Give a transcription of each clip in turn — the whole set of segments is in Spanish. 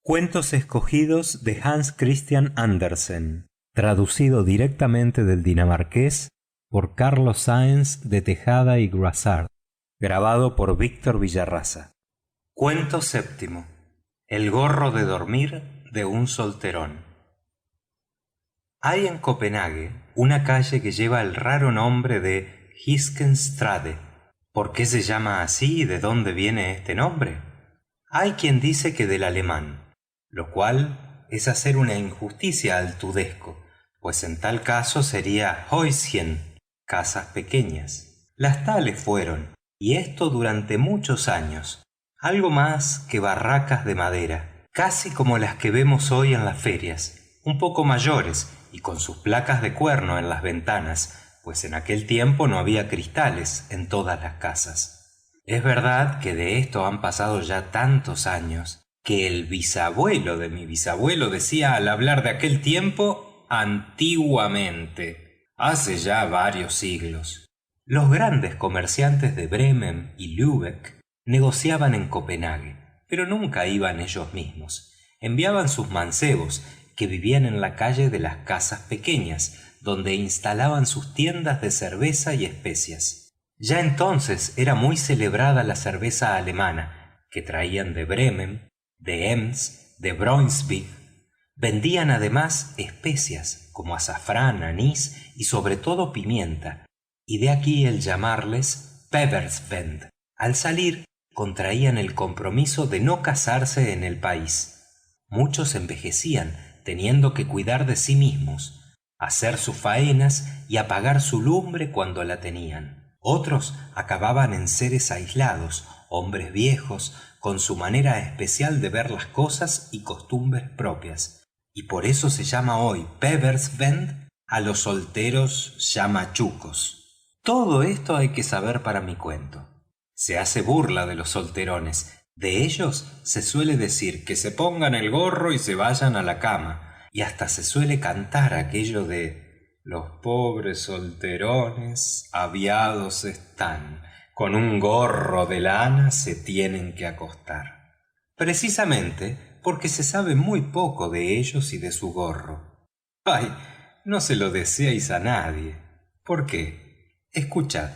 Cuentos escogidos de Hans Christian Andersen, traducido directamente del dinamarqués por Carlos Sáenz de Tejada y Grassard, grabado por Víctor Villarraza. Cuento séptimo. El gorro de dormir de un solterón. Hay en Copenhague una calle que lleva el raro nombre de Hiskenstrade. ¿Por qué se llama así y de dónde viene este nombre? Hay quien dice que del alemán, lo cual es hacer una injusticia al tudesco, pues en tal caso sería Häuschen, casas pequeñas. Las tales fueron, y esto durante muchos años, algo más que barracas de madera, casi como las que vemos hoy en las ferias, un poco mayores y con sus placas de cuerno en las ventanas, pues en aquel tiempo no había cristales en todas las casas. Es verdad que de esto han pasado ya tantos años, que el bisabuelo de mi bisabuelo decía al hablar de aquel tiempo antiguamente, hace ya varios siglos. Los grandes comerciantes de Bremen y Lübeck negociaban en Copenhague, pero nunca iban ellos mismos. Enviaban sus mancebos, que vivían en la calle de las casas pequeñas, donde instalaban sus tiendas de cerveza y especias. Ya entonces era muy celebrada la cerveza alemana, que traían de Bremen, de Ems, de Brunswick. Vendían además especias como azafrán, anís y sobre todo pimienta, y de aquí el llamarles Peppersvend. Al salir contraían el compromiso de no casarse en el país. Muchos envejecían teniendo que cuidar de sí mismos, hacer sus faenas y apagar su lumbre cuando la tenían. Otros acababan en seres aislados, hombres viejos, con su manera especial de ver las cosas y costumbres propias, y por eso se llama hoy Peppersvend a los solteros llamachucos. Todo esto hay que saber para mi cuento. Se hace burla de los solterones. De ellos se suele decir que se pongan el gorro y se vayan a la cama, y hasta se suele cantar aquello de los pobres solterones aviados están, con un gorro de lana se tienen que acostar. Precisamente porque se sabe muy poco de ellos y de su gorro. ¡Ay! No se lo deseéis a nadie. ¿Por qué? Escuchad.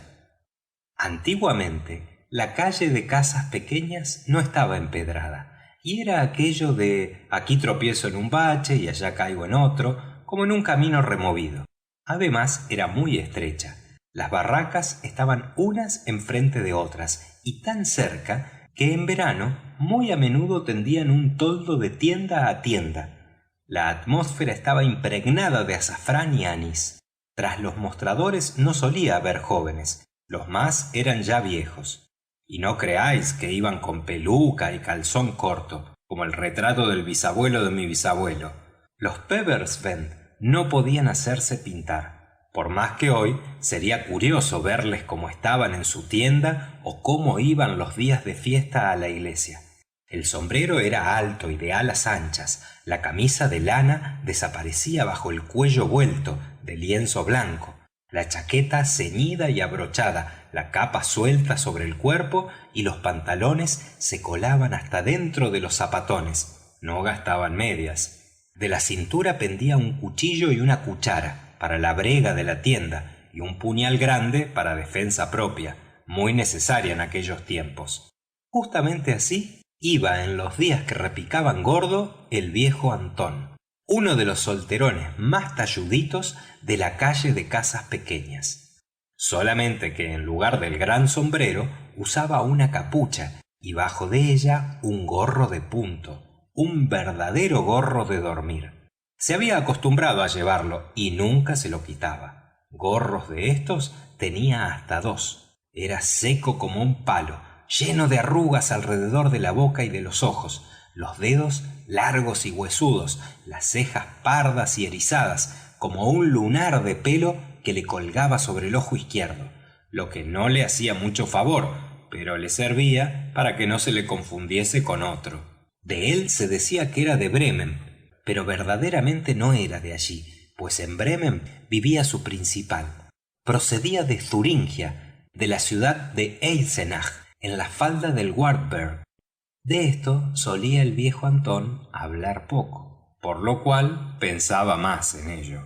Antiguamente, la calle de casas pequeñas no estaba empedrada, y era aquello de aquí tropiezo en un bache y allá caigo en otro, como en un camino removido. Además, era muy estrecha. Las barracas estaban unas enfrente de otras, y tan cerca que en verano muy a menudo tendían un toldo de tienda a tienda. La atmósfera estaba impregnada de azafrán y anís. Tras los mostradores no solía haber jóvenes, los más eran ya viejos. Y no creáis que iban con peluca y calzón corto, como el retrato del bisabuelo de mi bisabuelo. Los Peppersvend no podían hacerse pintar. Por más que hoy sería curioso verles cómo estaban en su tienda o cómo iban los días de fiesta a la iglesia. El sombrero era alto y de alas anchas, la camisa de lana desaparecía bajo el cuello vuelto, de lienzo blanco, la chaqueta ceñida y abrochada, la capa suelta sobre el cuerpo y los pantalones se colaban hasta dentro de los zapatones, no gastaban medias. De la cintura pendía un cuchillo y una cuchara para la brega de la tienda y un puñal grande para defensa propia, muy necesaria en aquellos tiempos. Justamente así iba en los días que repicaban gordo el viejo Antón, uno de los solterones más talluditos de la calle de casas pequeñas. Solamente que en lugar del gran sombrero usaba una capucha y bajo de ella un gorro de punto, un verdadero gorro de dormir. Se había acostumbrado a llevarlo y nunca se lo quitaba. Gorros de estos tenía hasta 2. Era seco como un palo, lleno de arrugas alrededor de la boca y de los ojos, los dedos largos y huesudos, las cejas pardas y erizadas, como un lunar de pelo que le colgaba sobre el ojo izquierdo, lo que no le hacía mucho favor, pero le servía para que no se le confundiese con otro. De él se decía que era de Bremen, pero verdaderamente no era de allí, pues en Bremen vivía su principal. Procedía de Thuringia, de la ciudad de Eisenach, en la falda del Wartberg. De esto solía el viejo Antón hablar poco, por lo cual pensaba más en ello.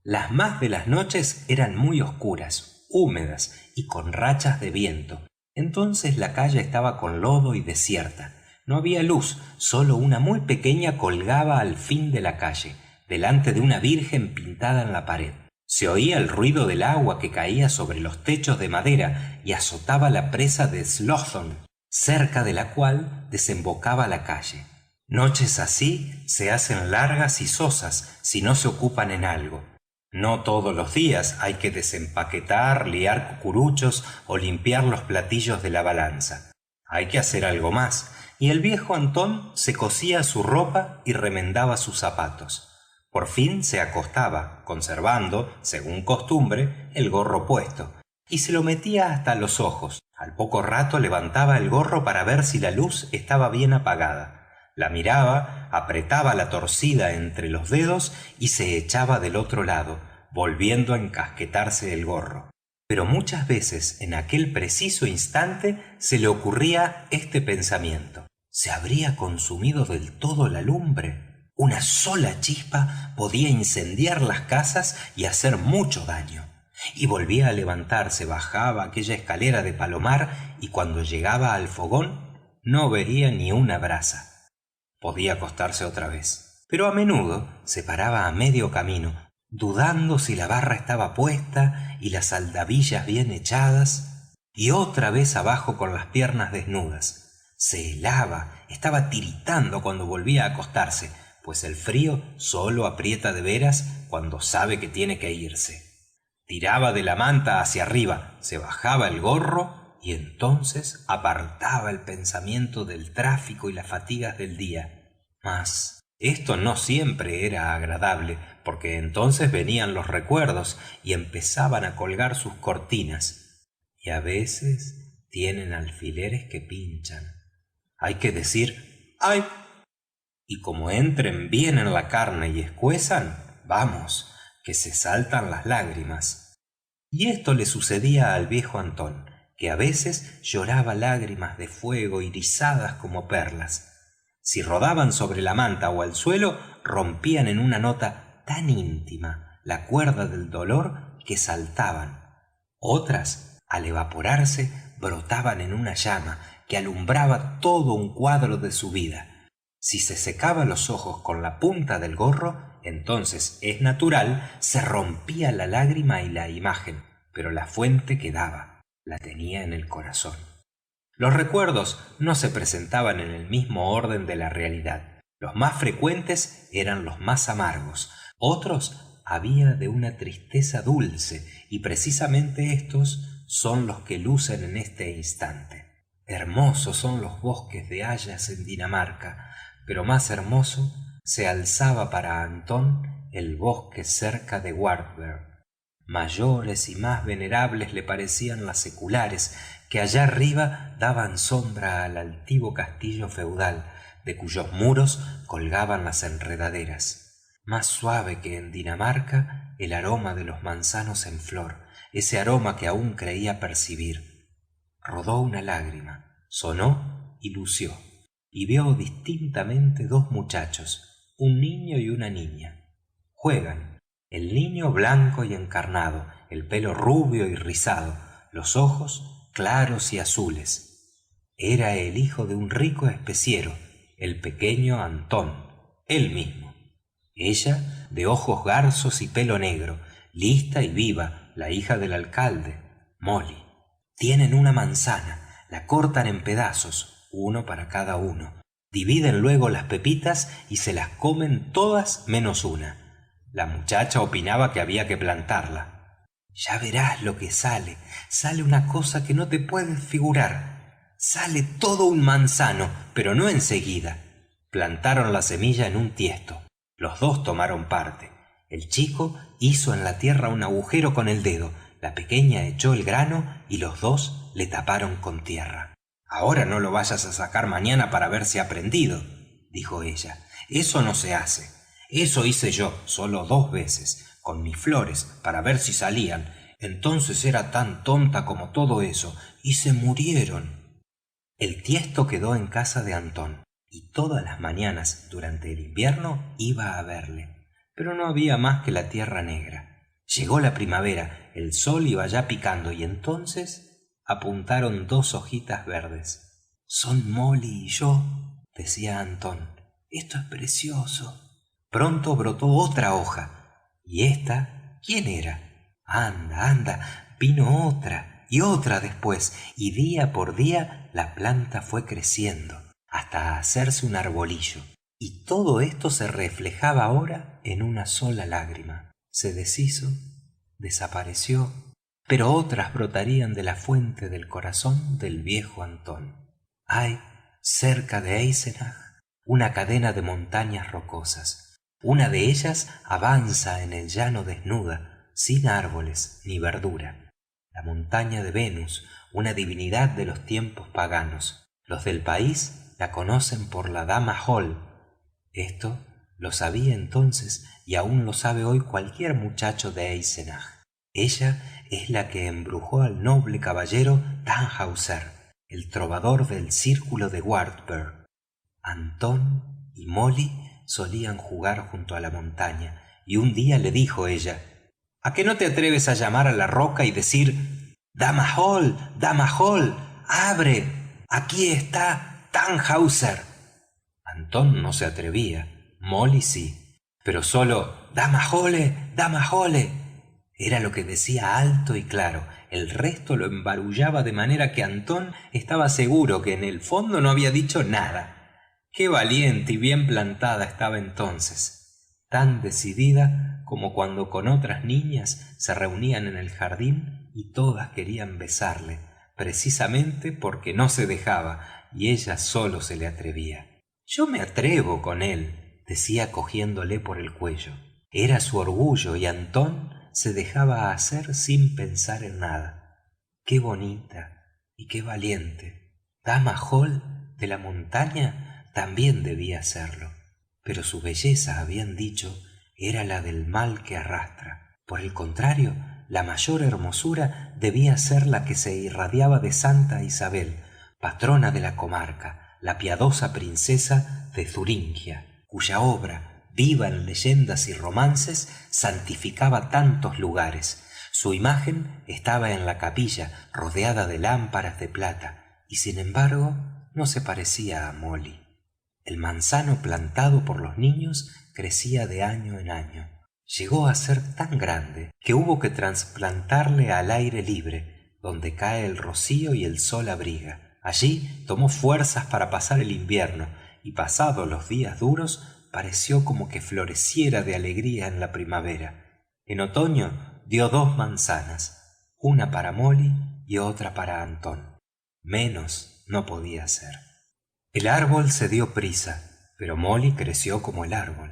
Las más de las noches eran muy oscuras, húmedas y con rachas de viento. Entonces la calle estaba con lodo y desierta. No había luz, solo una muy pequeña colgaba al fin de la calle, delante de una virgen pintada en la pared. Se oía el ruido del agua que caía sobre los techos de madera y azotaba la presa de Slothon, cerca de la cual desembocaba la calle. Noches así se hacen largas y sosas si no se ocupan en algo. No todos los días hay que desempaquetar, liar cucuruchos o limpiar los platillos de la balanza. Hay que hacer algo más, y el viejo Antón se cosía su ropa y remendaba sus zapatos. Por fin se acostaba, conservando, según costumbre, el gorro puesto, y se lo metía hasta los ojos. Al poco rato levantaba el gorro para ver si la luz estaba bien apagada. La miraba, apretaba la torcida entre los dedos y se echaba del otro lado, volviendo a encasquetarse el gorro. Pero muchas veces en aquel preciso instante se le ocurría este pensamiento: ¿se habría consumido del todo la lumbre? Una sola chispa podía incendiar las casas y hacer mucho daño. Y volvía a levantarse, bajaba aquella escalera de palomar y cuando llegaba al fogón no vería ni una brasa. Podía acostarse otra vez, pero a menudo se paraba a medio camino, dudando si la barra estaba puesta y las aldabillas bien echadas, y otra vez abajo con las piernas desnudas. Se helaba, estaba tiritando cuando volvía a acostarse, pues el frío solo aprieta de veras cuando sabe que tiene que irse. Tiraba de la manta hacia arriba, se bajaba el gorro y entonces apartaba el pensamiento del tráfico y las fatigas del día. Mas esto no siempre era agradable, porque entonces venían los recuerdos y empezaban a colgar sus cortinas, y a veces tienen alfileres que pinchan. Hay que decir ¡ay! Y como entren bien en la carne y escuezan, vamos, que se saltan las lágrimas. Y esto le sucedía al viejo Antón, que a veces lloraba lágrimas de fuego irisadas como perlas. Si rodaban sobre la manta o al suelo, rompían en una nota tan íntima la cuerda del dolor que saltaban. Otras, al evaporarse, brotaban en una llama que alumbraba todo un cuadro de su vida. Si se secaba los ojos con la punta del gorro, entonces es natural, se rompía la lágrima y la imagen, pero la fuente quedaba. La tenía en el corazón. Los recuerdos no se presentaban en el mismo orden de la realidad. Los más frecuentes eran los más amargos. Otros había de una tristeza dulce, y precisamente estos son los que lucen en este instante. Hermosos son los bosques de hayas en Dinamarca, pero más hermoso se alzaba para Antón el bosque cerca de Wartburg. Mayores y más venerables le parecían las seculares, que allá arriba daban sombra al altivo castillo feudal, de cuyos muros colgaban las enredaderas. Más suave que en Dinamarca el aroma de los manzanos en flor, ese aroma que aún creía percibir. Rodó una lágrima, sonó y lució, y vio distintamente dos muchachos, un niño y una niña. Juegan. El niño blanco y encarnado, el pelo rubio y rizado, los ojos claros y azules. Era el hijo de un rico especiero, el pequeño Antón, él mismo. Ella, de ojos garzos y pelo negro, lista y viva, la hija del alcalde, Molly. Tienen una manzana, la cortan en pedazos, uno para cada uno. Dividen luego las pepitas y se las comen todas menos una. La muchacha opinaba que había que plantarla. Ya verás lo que sale. Sale una cosa que no te puedes figurar. Sale todo un manzano, pero no enseguida. Plantaron la semilla en un tiesto. Los dos tomaron parte. El chico hizo en la tierra un agujero con el dedo. La pequeña echó el grano y los dos le taparon con tierra. Ahora no lo vayas a sacar mañana para ver si ha prendido, dijo ella. Eso no se hace. Eso hice yo, solo 2 veces, con mis flores, para ver si salían. Entonces era tan tonta como todo eso, y se murieron. El tiesto quedó en casa de Antón, y todas las mañanas durante el invierno iba a verle, pero no había más que la tierra negra. Llegó la primavera, el sol iba ya picando, y entonces apuntaron dos hojitas verdes. «Son Molly y yo», decía Antón. «Esto es precioso». Pronto brotó otra hoja. ¿Y esta quién era? Anda, anda, vino otra y otra después, y día por día la planta fue creciendo hasta hacerse un arbolillo. Y todo esto se reflejaba ahora en una sola lágrima. Se deshizo, desapareció, pero otras brotarían de la fuente del corazón del viejo Antón. Hay, cerca de Eisenach, una cadena de montañas rocosas. Una de ellas avanza en el llano desnuda, sin árboles ni verdura. La montaña de Venus, una divinidad de los tiempos paganos. Los del país la conocen por la Dama Hall. Esto lo sabía entonces y aún lo sabe hoy cualquier muchacho de Eisenach. Ella es la que embrujó al noble caballero Tannhäuser, el trovador del círculo de Wartburg. Antón y Molly solían jugar junto a la montaña, y un día le dijo ella: «¿A qué no te atreves a llamar a la roca y decir: Dama Hall, abre, aquí está Tannhäuser»? Antón no se atrevía, Molly sí, pero solo Dama Hole era lo que decía alto y claro. El resto lo embarullaba de manera que Antón estaba seguro que en el fondo no había dicho nada. Qué valiente y bien plantada estaba entonces, tan decidida como cuando con otras niñas se reunían en el jardín y todas querían besarle, precisamente porque no se dejaba y ella solo se le atrevía. «Yo me atrevo con él», decía cogiéndole por el cuello. Era su orgullo y Antón se dejaba hacer sin pensar en nada. Qué bonita y qué valiente. Dama Hall de la montaña también debía serlo, pero su belleza, habían dicho, era la del mal que arrastra. Por el contrario, la mayor hermosura debía ser la que se irradiaba de Santa Isabel, patrona de la comarca, la piadosa princesa de Thuringia, cuya obra, viva en leyendas y romances, santificaba tantos lugares. Su imagen estaba en la capilla, rodeada de lámparas de plata, y sin embargo no se parecía a Molly. El manzano plantado por los niños crecía de año en año. Llegó a ser tan grande que hubo que trasplantarle al aire libre, donde cae el rocío y el sol abriga. Allí tomó fuerzas para pasar el invierno, y pasados los días duros pareció como que floreciera de alegría en la primavera. En otoño dio 2 manzanas, una para Molly y otra para Antón. Menos no podía ser. El árbol se dio prisa, pero Molly creció como el árbol.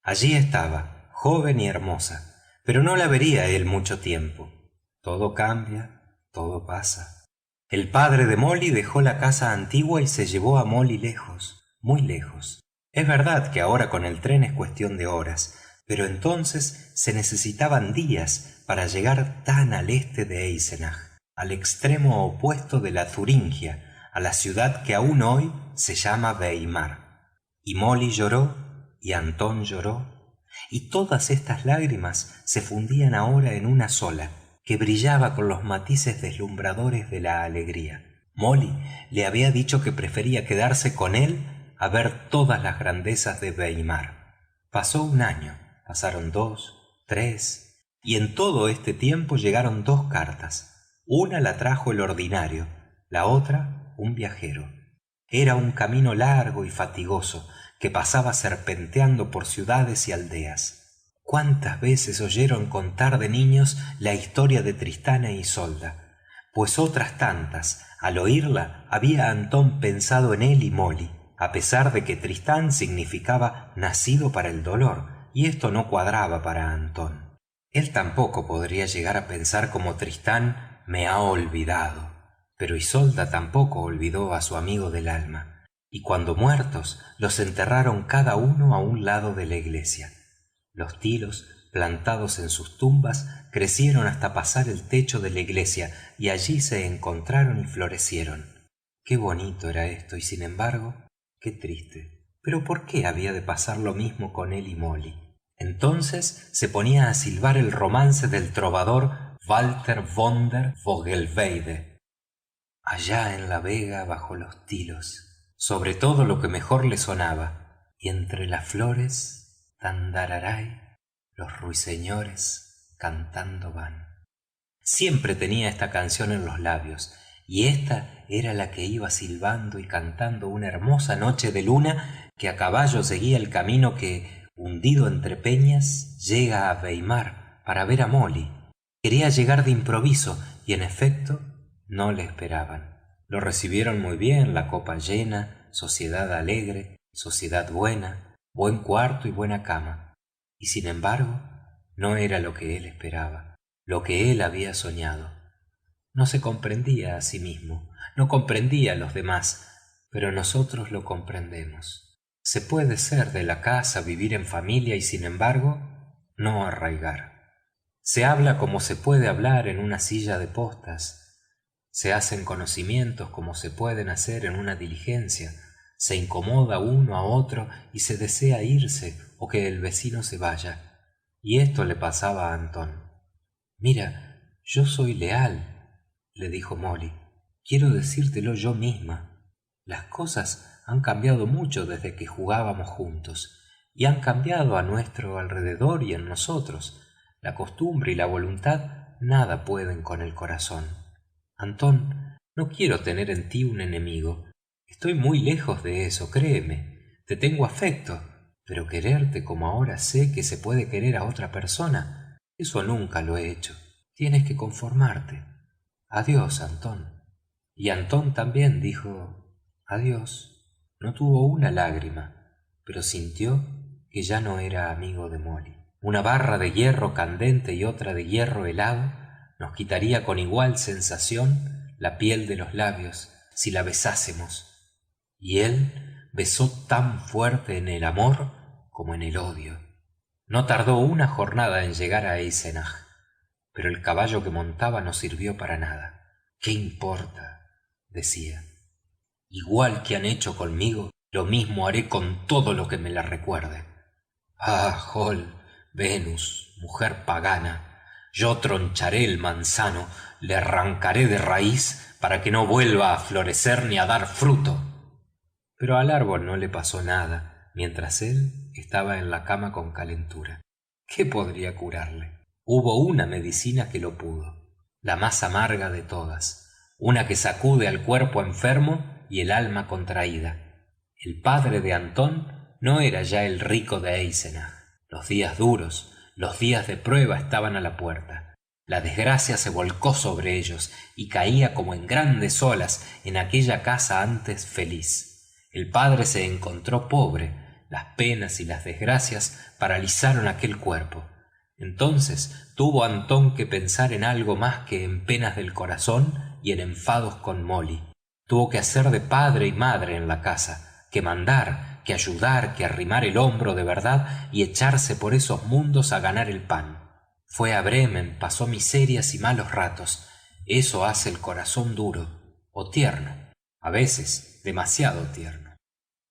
Allí estaba, joven y hermosa, pero no la vería él mucho tiempo. Todo cambia, todo pasa. El padre de Molly dejó la casa antigua y se llevó a Molly lejos, muy lejos. Es verdad que ahora con el tren es cuestión de horas, pero entonces se necesitaban días para llegar tan al este de Eisenach, al extremo opuesto de la Thuringia, a la ciudad que aún hoy se llama Weimar. Y Molly lloró, y Antón lloró, y todas estas lágrimas se fundían ahora en una sola, que brillaba con los matices deslumbradores de la alegría. Molly le había dicho que prefería quedarse con él a ver todas las grandezas de Weimar. Pasó un año, pasaron 2, 3, y en todo este tiempo llegaron 2 cartas. Una la trajo el ordinario, la otra un viajero. Era un camino largo y fatigoso que pasaba serpenteando por ciudades y aldeas. ¿Cuántas veces oyeron contar de niños la historia de Tristán e Isolda? Pues otras tantas, al oírla, había Antón pensado en él y Molly, a pesar de que Tristán significaba nacido para el dolor, y esto no cuadraba para Antón. Él tampoco podría llegar a pensar como Tristán: me ha olvidado. Pero Isolda tampoco olvidó a su amigo del alma, y cuando muertos los enterraron cada uno a un lado de la iglesia. Los tilos plantados en sus tumbas crecieron hasta pasar el techo de la iglesia, y allí se encontraron y florecieron. Qué bonito era esto, y sin embargo, qué triste. Pero ¿por qué había de pasar lo mismo con él y Molly? Entonces se ponía a silbar el romance del trovador Walter von der Vogelweide, allá en la vega bajo los tilos, sobre todo lo que mejor le sonaba, y entre las flores, tandararay, los ruiseñores cantando van. Siempre tenía esta canción en los labios, y esta era la que iba silbando y cantando una hermosa noche de luna que a caballo seguía el camino que, hundido entre peñas, llega a Weimar para ver a Molly. Quería llegar de improviso, y en efecto no le esperaban. Lo recibieron muy bien, la copa llena, sociedad alegre, sociedad buena, buen cuarto y buena cama. Y sin embargo, no era lo que él esperaba, lo que él había soñado. No se comprendía a sí mismo, no comprendía a los demás, pero nosotros lo comprendemos. Se puede ser de la casa, vivir en familia y sin embargo no arraigar. Se habla como se puede hablar en una silla de postas, se hacen conocimientos como se pueden hacer en una diligencia, se incomoda uno a otro y se desea irse o que el vecino se vaya. Y esto le pasaba a Antón. Mira, yo soy leal, le dijo Molly. Quiero decírtelo yo misma. Las cosas han cambiado mucho desde que jugábamos juntos, y han cambiado a nuestro alrededor y en nosotros. La costumbre y la voluntad nada pueden con el corazón. Antón, no quiero tener en ti un enemigo. Estoy muy lejos de eso, créeme. Te tengo afecto, pero quererte como ahora sé que se puede querer a otra persona, eso nunca lo he hecho. Tienes que conformarte. Adiós, Antón. Y Antón también dijo adiós. No tuvo una lágrima, pero sintió que ya no era amigo de Molly. Una barra de hierro candente y otra de hierro helado nos quitaría con igual sensación la piel de los labios si la besásemos. Y él besó tan fuerte en el amor como en el odio. No tardó una jornada en llegar a Eisenach, pero el caballo que montaba no sirvió para nada. ¿Qué importa?, decía. Igual que han hecho conmigo, lo mismo haré con todo lo que me la recuerde. Ah, Hall, Venus, mujer pagana, yo troncharé el manzano, le arrancaré de raíz para que no vuelva a florecer ni a dar fruto. Pero al árbol no le pasó nada, mientras él estaba en la cama con calentura. ¿Qué podría curarle? Hubo una medicina que lo pudo, la más amarga de todas, una que sacude al cuerpo enfermo y el alma contraída. El padre de Antón no era ya el rico de Eisenach. Los días duros, los días de prueba estaban a la puerta. La desgracia se volcó sobre ellos y caía como en grandes olas en aquella casa antes feliz. El padre se encontró pobre. Las penas y las desgracias paralizaron aquel cuerpo. Entonces tuvo Antón que pensar en algo más que en penas del corazón y en enfados con Molly. Tuvo que hacer de padre y madre en la casa, que mandar, que ayudar, que arrimar el hombro de verdad y echarse por esos mundos a ganar el pan. Fue a Bremen, pasó miserias y malos ratos. Eso hace el corazón duro, o tierno, a veces demasiado tierno.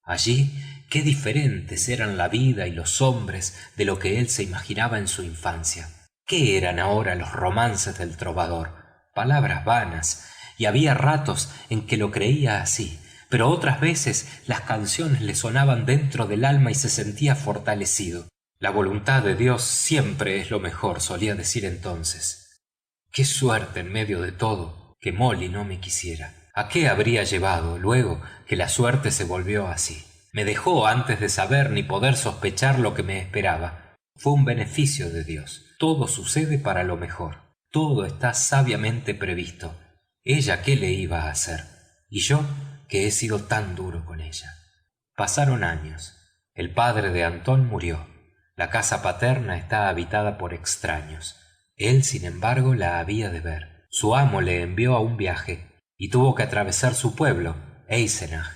Allí, qué diferentes eran la vida y los hombres de lo que él se imaginaba en su infancia. ¿Qué eran ahora los romances del trovador? Palabras vanas, y había ratos en que lo creía así, pero otras veces las canciones le sonaban dentro del alma y se sentía fortalecido. La voluntad de Dios siempre es lo mejor, solía decir entonces. Qué suerte en medio de todo que Molly no me quisiera. ¿A qué habría llevado luego que la suerte se volvió así? Me dejó antes de saber ni poder sospechar lo que me esperaba. Fue un beneficio de Dios. Todo sucede para lo mejor. Todo está sabiamente previsto. ¿Ella qué le iba a hacer? Y yo, que he sido tan duro con ella. Pasaron años. El padre de Antón murió. La casa paterna está habitada por extraños. Él, sin embargo, la había de ver. Su amo le envió a un viaje y tuvo que atravesar su pueblo, Eisenach.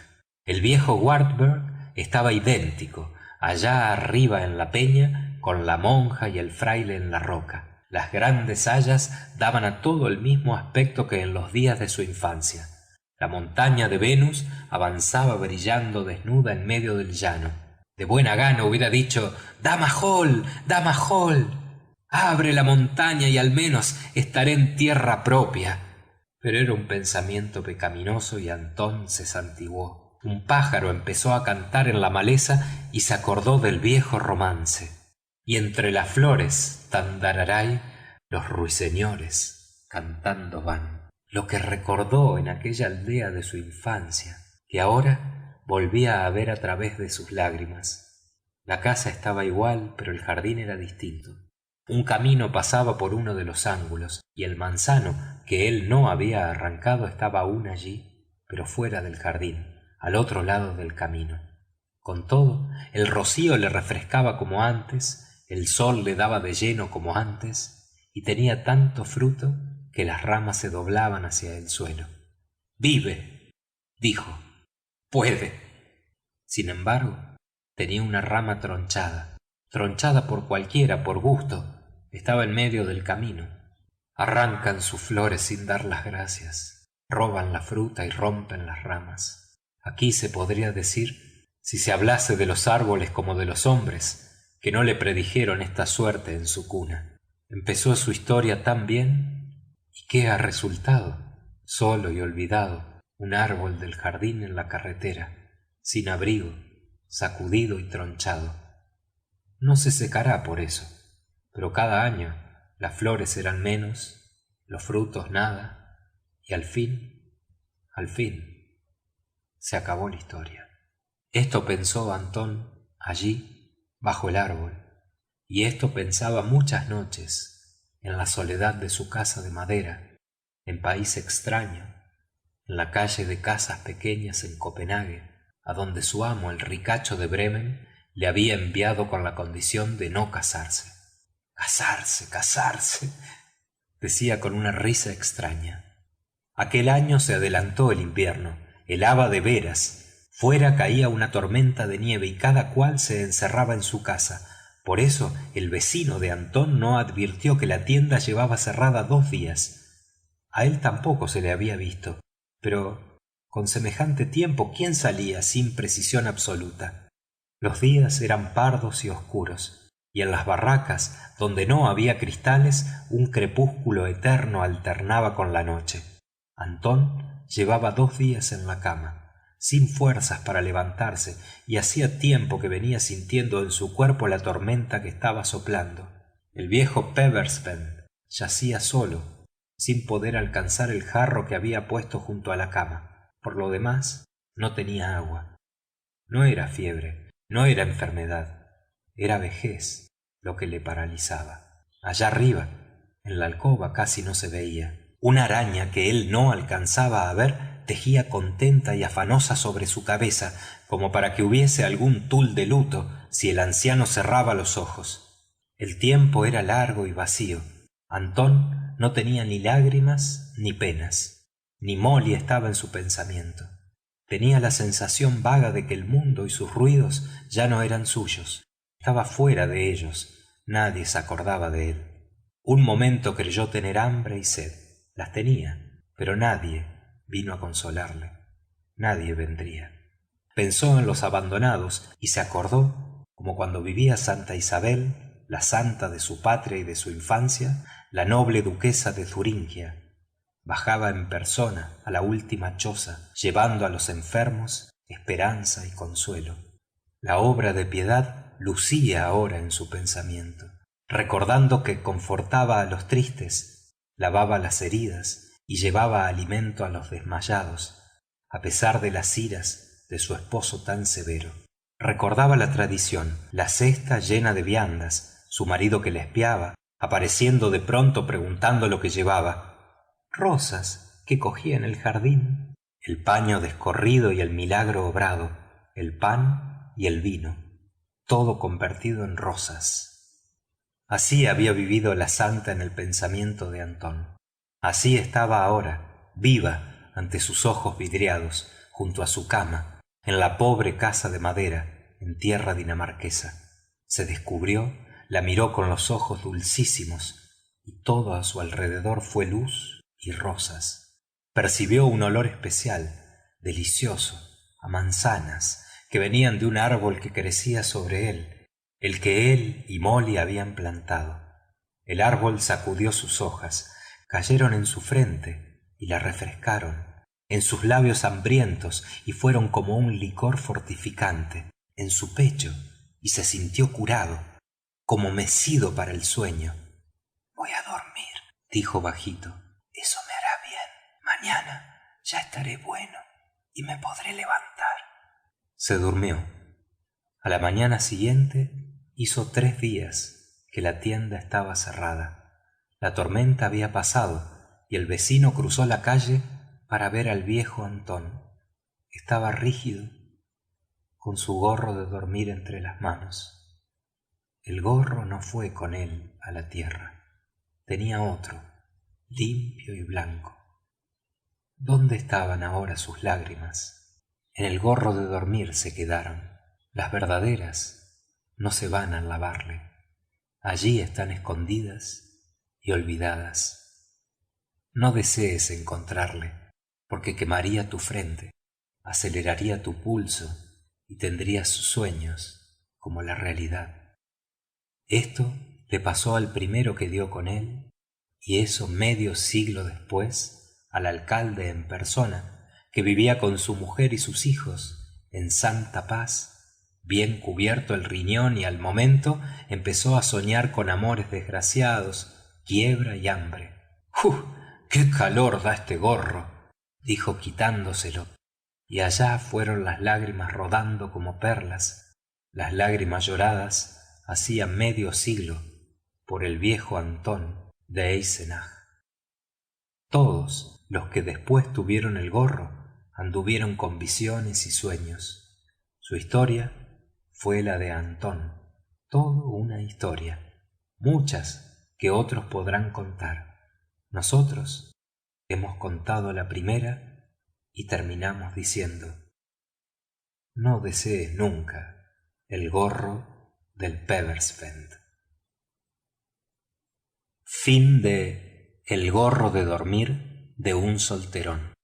El viejo Wartburg estaba idéntico, allá arriba en la peña, con la monja y el fraile en la roca. Las grandes hayas daban a todo el mismo aspecto que en los días de su infancia. La montaña de Venus avanzaba brillando desnuda en medio del llano. De buena gana hubiera dicho: «Dama Hall, Dama Hall, abre la montaña y al menos estaré en tierra propia». Pero era un pensamiento pecaminoso y Antón se santiguó. Un pájaro empezó a cantar en la maleza y se acordó del viejo romance. Y entre las flores, Tandararay, los ruiseñores cantando van. Lo que recordó en aquella aldea de su infancia, que ahora volvía a ver a través de sus lágrimas. La casa estaba igual, pero el jardín era distinto. Un camino pasaba por uno de los ángulos, y el manzano que él no había arrancado estaba aún allí, pero fuera del jardín, al otro lado del camino. Con todo, el rocío le refrescaba como antes, el sol le daba de lleno como antes, y tenía tanto fruto que las ramas se doblaban hacia el suelo. «Vive», dijo, «puede». Sin embargo, tenía una rama tronchada por cualquiera, por gusto. Estaba en medio del camino. Arrancan sus flores sin dar las gracias, roban la fruta y rompen las ramas. Aquí se podría decir, si se hablase de los árboles como de los hombres, que no le predijeron esta suerte en su cuna. Empezó su historia tan bien, ¿y qué ha resultado? Solo y olvidado, un árbol del jardín en la carretera, sin abrigo, sacudido y tronchado. No se secará por eso, pero cada año las flores serán menos, los frutos nada, y al fin, se acabó la historia. Esto pensó Antón allí, bajo el árbol, y esto pensaba muchas noches, en la soledad de su casa de madera, en país extraño, en la calle de casas pequeñas en Copenhague, a donde su amo, el ricacho de Bremen, le había enviado con la condición de no casarse. Casarse, decía con una risa extraña. Aquel año se adelantó el invierno, helaba de veras, fuera caía una tormenta de nieve y cada cual se encerraba en su casa. Por eso el vecino de Antón no advirtió que la tienda llevaba cerrada 2 días. A él tampoco se le había visto, pero con semejante tiempo, ¿quién salía sin precisión absoluta? Los días eran pardos y oscuros, y en las barracas, donde no había cristales, un crepúsculo eterno alternaba con la noche. Antón llevaba 2 días en la cama, sin fuerzas para levantarse, y hacía tiempo que venía sintiendo en su cuerpo la tormenta que estaba soplando. El viejo Pebberspen yacía solo, sin poder alcanzar el jarro que había puesto junto a la cama. Por lo demás, no tenía agua. No era fiebre, no era enfermedad, era vejez lo que le paralizaba. Allá arriba, en la alcoba, casi no se veía. Una araña que él no alcanzaba a ver tejía contenta y afanosa sobre su cabeza, como para que hubiese algún tul de luto si el anciano cerraba los ojos. El tiempo era largo y vacío. Antón no tenía ni lágrimas ni penas, ni Molly estaba en su pensamiento. Tenía la sensación vaga de que el mundo y sus ruidos ya no eran suyos. Estaba fuera de ellos. Nadie se acordaba de él. Un momento creyó tener hambre y sed. Las tenía, pero nadie vino a consolarle. Nadie vendría. Pensó en los abandonados y se acordó, como cuando vivía Santa Isabel, la santa de su patria y de su infancia, la noble duquesa de Thuringia. Bajaba en persona a la última choza, llevando a los enfermos esperanza y consuelo. La obra de piedad lucía ahora en su pensamiento, recordando que confortaba a los tristes, lavaba las heridas y llevaba alimento a los desmayados, a pesar de las iras de su esposo tan severo. Recordaba la tradición, la cesta llena de viandas, su marido que la espiaba, apareciendo de pronto preguntando lo que llevaba, rosas que cogía en el jardín, el paño descorrido y el milagro obrado, el pan y el vino, todo convertido en rosas. Así había vivido la santa en el pensamiento de Antón. Así estaba ahora, viva ante sus ojos vidriados, junto a su cama, en la pobre casa de madera, en tierra dinamarquesa. Se descubrió, la miró con los ojos dulcísimos, y todo a su alrededor fue luz y rosas. Percibió un olor especial, delicioso, a manzanas, que venían de un árbol que crecía sobre él, el que él y Molly habían plantado. El árbol sacudió sus hojas, cayeron en su frente y la refrescaron, en sus labios hambrientos, y fueron como un licor fortificante en su pecho, y se sintió curado, como mecido para el sueño. «Voy a dormir», dijo bajito. «Eso me hará bien. Mañana ya estaré bueno y me podré levantar». Se durmió. A la mañana siguiente hizo 3 días que la tienda estaba cerrada. La tormenta había pasado y el vecino cruzó la calle para ver al viejo Antón. Estaba rígido, con su gorro de dormir entre las manos. El gorro no fue con él a la tierra. Tenía otro, limpio y blanco. ¿Dónde estaban ahora sus lágrimas? En el gorro de dormir se quedaron. Las verdaderas no se van a lavarle. Allí están escondidas y olvidadas. No desees encontrarle, porque quemaría tu frente, aceleraría tu pulso y tendrías sueños como la realidad. Esto le pasó al primero que dio con él, y eso medio siglo después al alcalde en persona, que vivía con su mujer y sus hijos en santa paz, bien cubierto el riñón, y al momento empezó a soñar con amores desgraciados, quiebra y hambre. ¡Qué calor da este gorro!, dijo quitándoselo, y allá fueron las lágrimas rodando como perlas, las lágrimas lloradas hacía medio siglo por el viejo Antón de Eisenach. Todos los que después tuvieron el gorro anduvieron con visiones y sueños. Su historia fue la de Antón, todo una historia, muchas que otros podrán contar. Nosotros hemos contado la primera y terminamos diciendo: no desees nunca el gorro del Peversfeld. Fin de El gorro de dormir de un solterón.